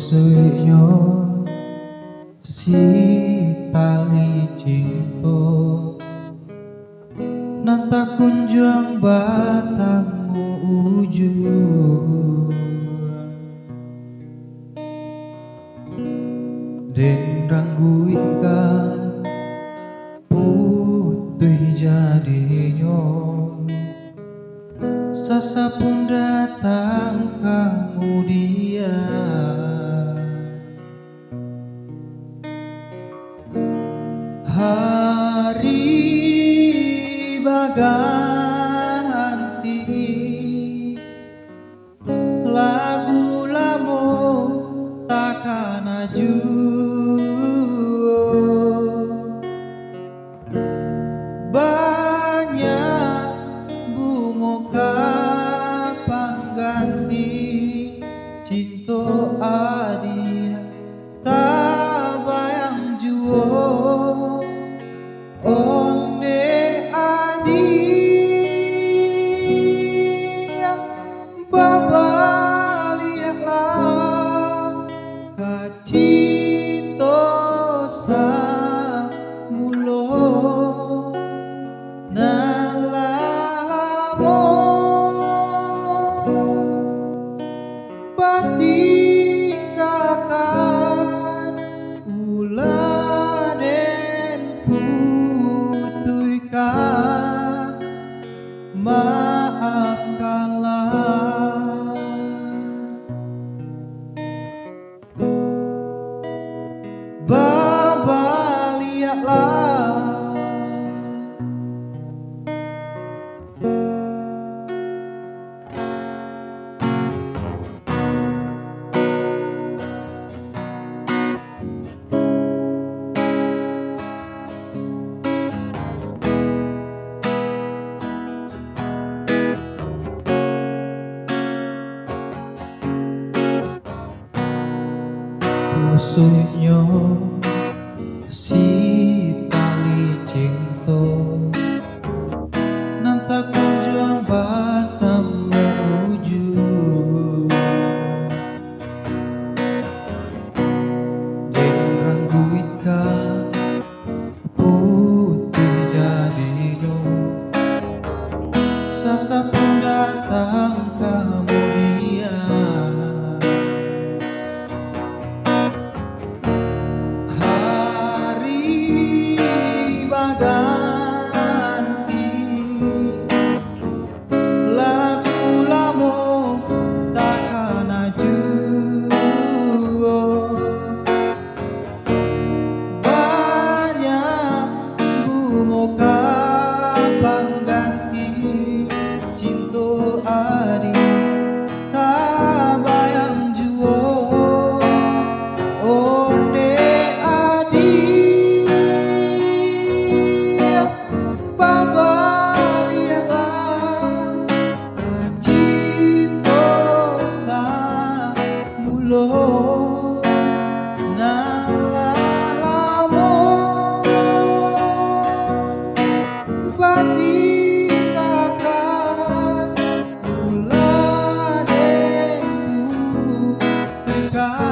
Suyo si tali cinta nanta kunjung batamu ujung den ranggu ikan putih jadinya sasa pun datang kemudian hari baganti lagu lamo takkan aju banyak bunga kapan ganti cinta adi tak bayang juo onde adi babaliaklah kacinto sa mulo nalalamo batikakan uladen putuikan maafkanlah babaliaklah Suyo si tali cinta nanta kunjung batamu ujung den ranggu ikan putih jadinya sasa pun datang kemudian ganti lagu lamo takkan aju banyak bunga kapan ganti cinta adi tak bayang juo onde adi nalalamo batikakan uladen putihkan